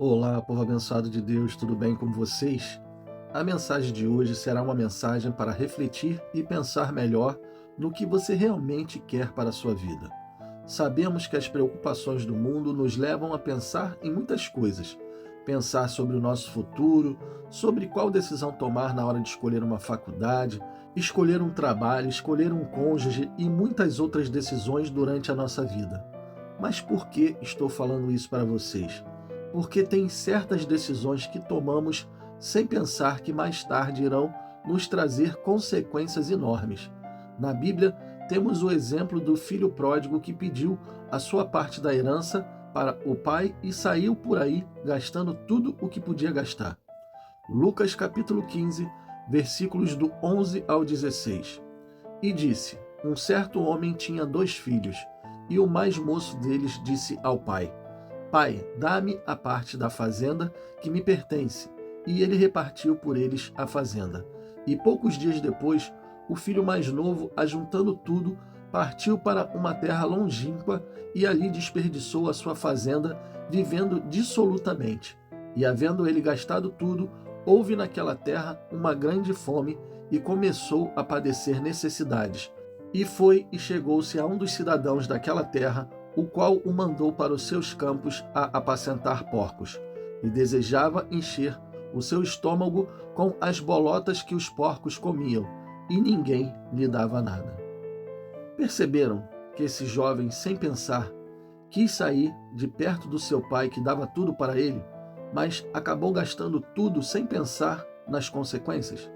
Olá, povo abençoado de Deus, tudo bem com vocês? A mensagem de hoje será uma mensagem para refletir e pensar melhor no que você realmente quer para a sua vida. Sabemos que as preocupações do mundo nos levam a pensar em muitas coisas. Pensar sobre o nosso futuro, sobre qual decisão tomar na hora de escolher uma faculdade, escolher um trabalho, escolher um cônjuge e muitas outras decisões durante a nossa vida. Mas por que estou falando isso para vocês? Porque tem certas decisões que tomamos sem pensar que mais tarde irão nos trazer consequências enormes. Na Bíblia, temos o exemplo do filho pródigo que pediu a sua parte da herança para o pai e saiu por aí gastando tudo o que podia gastar. Lucas capítulo 15, versículos do 11 ao 16. E disse: Um certo homem tinha 2 filhos, e o mais moço deles disse ao pai: Pai, dá-me a parte da fazenda que me pertence. E ele repartiu por eles a fazenda. E poucos dias depois, o filho mais novo, ajuntando tudo, partiu para uma terra longínqua e ali desperdiçou a sua fazenda, vivendo dissolutamente. E havendo ele gastado tudo, houve naquela terra uma grande fome e começou a padecer necessidades. E foi e chegou-se a um dos cidadãos daquela terra, o qual o mandou para os seus campos a apacentar porcos, e desejava encher o seu estômago com as bolotas que os porcos comiam, e ninguém lhe dava nada. Perceberam que esse jovem, sem pensar, quis sair de perto do seu pai que dava tudo para ele, mas acabou gastando tudo sem pensar nas consequências?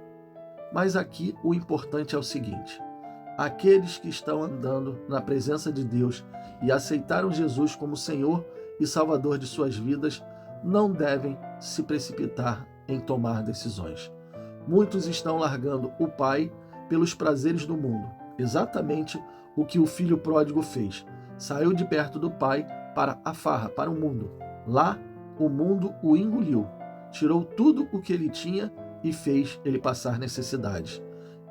Mas aqui o importante é o seguinte: aqueles que estão andando na presença de Deus e aceitaram Jesus como Senhor e Salvador de suas vidas não devem se precipitar em tomar decisões. Muitos estão largando o Pai pelos prazeres do mundo, exatamente o que o filho pródigo fez. Saiu de perto do Pai para a farra, para o mundo. Lá, o mundo o engoliu, tirou tudo o que ele tinha e fez ele passar necessidades.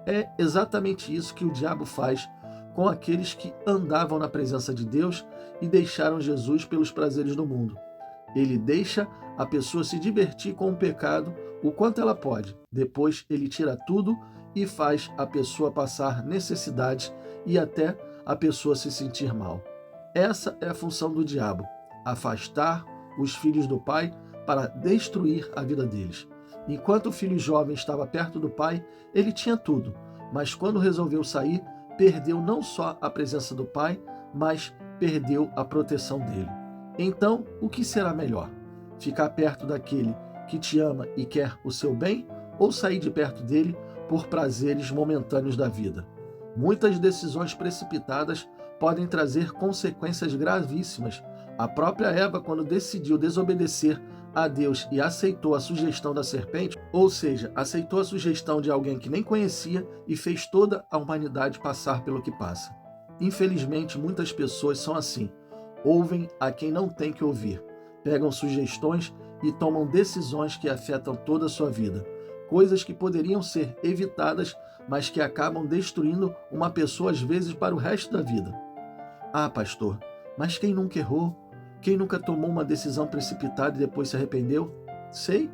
É exatamente isso que o diabo faz com aqueles que andavam na presença de Deus e deixaram Jesus pelos prazeres do mundo. Ele deixa a pessoa se divertir com o pecado o quanto ela pode. Depois ele tira tudo e faz a pessoa passar necessidades e até a pessoa se sentir mal. Essa é a função do diabo: afastar os filhos do Pai para destruir a vida deles. Enquanto o filho jovem estava perto do pai, ele tinha tudo, mas quando resolveu sair, perdeu não só a presença do pai, mas perdeu a proteção dele. Então, o que será melhor? Ficar perto daquele que te ama e quer o seu bem, ou sair de perto dele por prazeres momentâneos da vida? Muitas decisões precipitadas podem trazer consequências gravíssimas. A própria Eva, quando decidiu desobedecer a Deus e aceitou a sugestão da serpente, ou seja, aceitou a sugestão de alguém que nem conhecia e fez toda a humanidade passar pelo que passa. Infelizmente, muitas pessoas são assim. Ouvem a quem não tem que ouvir, pegam sugestões e tomam decisões que afetam toda a sua vida. Coisas que poderiam ser evitadas, mas que acabam destruindo uma pessoa às vezes para o resto da vida. Ah, pastor, mas quem nunca errou? Quem nunca tomou uma decisão precipitada e depois se arrependeu? Sei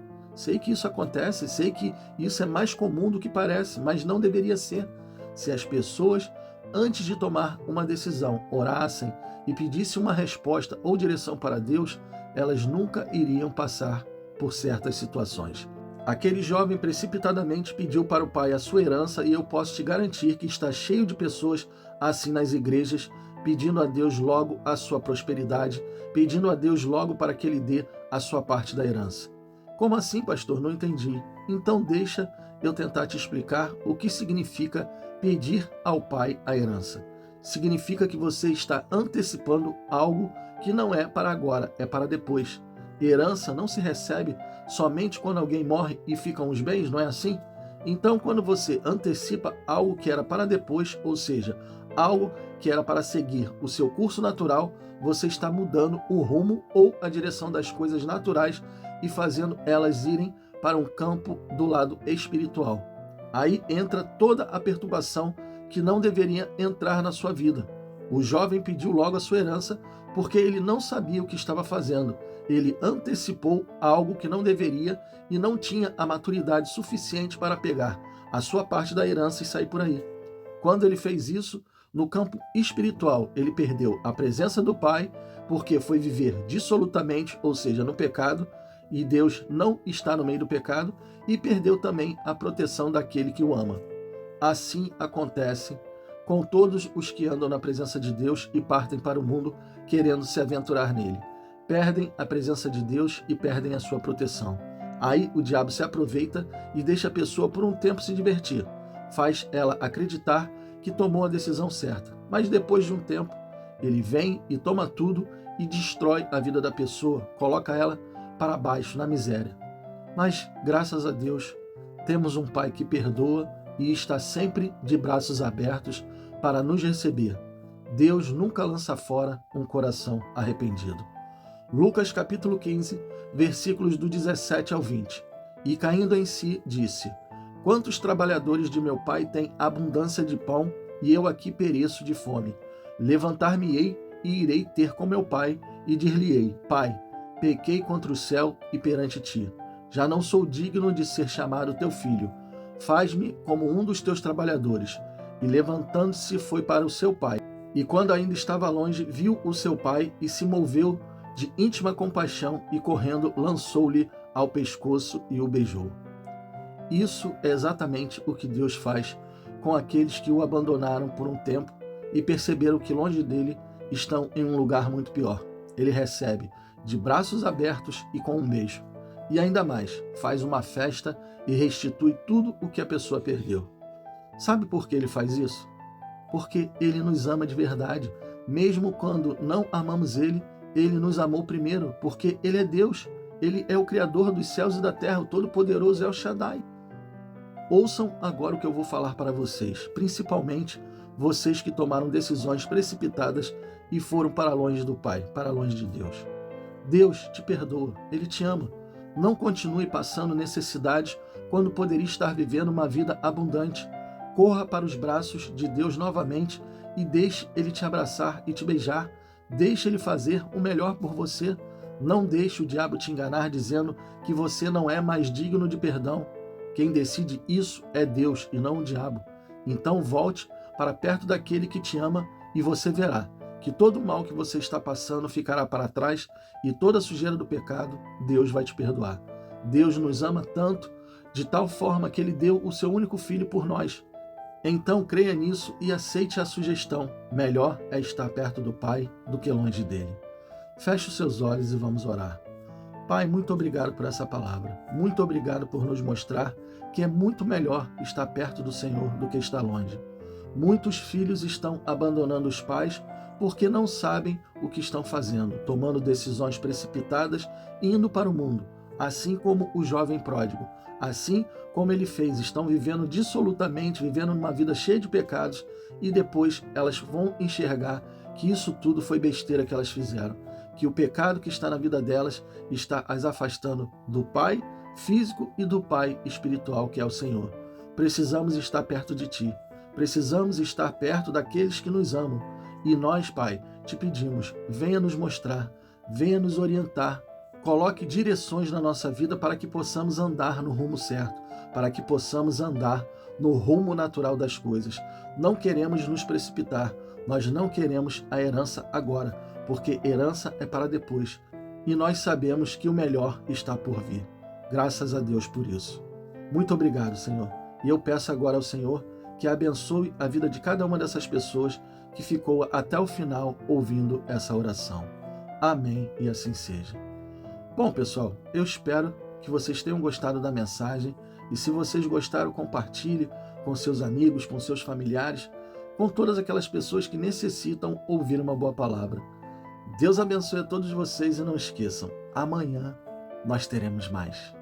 que isso acontece, sei que isso é mais comum do que parece, mas não deveria ser. Se as pessoas, antes de tomar uma decisão, orassem e pedissem uma resposta ou direção para Deus, elas nunca iriam passar por certas situações. Aquele jovem precipitadamente pediu para o pai a sua herança e eu posso te garantir que está cheio de pessoas assim nas igrejas, pedindo a Deus logo a sua prosperidade, pedindo a Deus logo para que ele dê a sua parte da herança. Como assim, pastor? Não entendi. Então deixa eu tentar te explicar o que significa pedir ao Pai a herança. Significa que você está antecipando algo que não é para agora, é para depois. Herança não se recebe somente quando alguém morre e ficam os bens, não é assim? Então, quando você antecipa algo que era para depois, ou seja, algo que era para seguir o seu curso natural, você está mudando o rumo ou a direção das coisas naturais e fazendo elas irem para um campo do lado espiritual. Aí entra toda a perturbação que não deveria entrar na sua vida. O jovem pediu logo a sua herança porque ele não sabia o que estava fazendo. Ele antecipou algo que não deveria e não tinha a maturidade suficiente para pegar a sua parte da herança e sair por aí. Quando ele fez isso, no campo espiritual, ele perdeu a presença do Pai, porque foi viver dissolutamente, ou seja, no pecado, e Deus não está no meio do pecado, e perdeu também a proteção daquele que o ama. Assim acontece com todos os que andam na presença de Deus e partem para o mundo querendo se aventurar nele. Perdem a presença de Deus e perdem a sua proteção. Aí o diabo se aproveita e deixa a pessoa por um tempo se divertir. Faz ela acreditar que tomou a decisão certa. Mas depois de um tempo, ele vem e toma tudo e destrói a vida da pessoa, coloca ela para baixo, na miséria. Mas, graças a Deus, temos um Pai que perdoa e está sempre de braços abertos para nos receber. Deus nunca lança fora um coração arrependido. Lucas capítulo 15, versículos do 17 ao 20. E caindo em si, disse: Quantos trabalhadores de meu pai têm abundância de pão, e eu aqui pereço de fome? Levantar-me-ei e irei ter com meu pai, e dir-lhe-ei: Pai, pequei contra o céu e perante ti. Já não sou digno de ser chamado teu filho. Faz-me como um dos teus trabalhadores. E levantando-se foi para o seu pai. E quando ainda estava longe, viu o seu pai e se moveu de íntima compaixão e correndo lançou-lhe ao pescoço e o beijou. Isso é exatamente o que Deus faz com aqueles que o abandonaram por um tempo e perceberam que longe dele estão em um lugar muito pior. Ele recebe de braços abertos e com um beijo. E ainda mais, faz uma festa e restitui tudo o que a pessoa perdeu. Sabe por que ele faz isso? Porque ele nos ama de verdade. Mesmo quando não amamos ele, ele nos amou primeiro, porque ele é Deus. Ele é o Criador dos céus e da terra, o Todo-Poderoso El Shaddai. Ouçam agora o que eu vou falar para vocês, principalmente vocês que tomaram decisões precipitadas e foram para longe do Pai, para longe de Deus. Deus te perdoa, Ele te ama. Não continue passando necessidades quando poderia estar vivendo uma vida abundante. Corra para os braços de Deus novamente e deixe Ele te abraçar e te beijar. Deixe Ele fazer o melhor por você. Não deixe o diabo te enganar dizendo que você não é mais digno de perdão. Quem decide isso é Deus e não o diabo. Então volte para perto daquele que te ama e você verá que todo o mal que você está passando ficará para trás e toda a sujeira do pecado, Deus vai te perdoar. Deus nos ama tanto, de tal forma que Ele deu o seu único filho por nós. Então creia nisso e aceite a sugestão. Melhor é estar perto do Pai do que longe dele. Feche os seus olhos e vamos orar. Pai, muito obrigado por essa palavra. Muito obrigado por nos mostrar que é muito melhor estar perto do Senhor do que estar longe. Muitos filhos estão abandonando os pais porque não sabem o que estão fazendo, tomando decisões precipitadas e indo para o mundo, assim como o jovem pródigo. Assim como ele fez, estão vivendo dissolutamente, vivendo uma vida cheia de pecados e depois elas vão enxergar que isso tudo foi besteira que elas fizeram, que o pecado que está na vida delas está as afastando do Pai físico e do Pai espiritual, que é o Senhor. Precisamos estar perto de Ti, precisamos estar perto daqueles que nos amam. E nós, Pai, te pedimos, venha nos mostrar, venha nos orientar, coloque direções na nossa vida para que possamos andar no rumo certo, para que possamos andar no rumo natural das coisas. Não queremos nos precipitar, nós não queremos a herança agora, porque herança é para depois. E nós sabemos que o melhor está por vir. Graças a Deus por isso. Muito obrigado, Senhor. E eu peço agora ao Senhor que abençoe a vida de cada uma dessas pessoas que ficou até o final ouvindo essa oração. Amém e assim seja. Bom, pessoal, eu espero que vocês tenham gostado da mensagem e se vocês gostaram, compartilhe com seus amigos, com seus familiares, com todas aquelas pessoas que necessitam ouvir uma boa palavra. Deus abençoe a todos vocês e não esqueçam, amanhã nós teremos mais.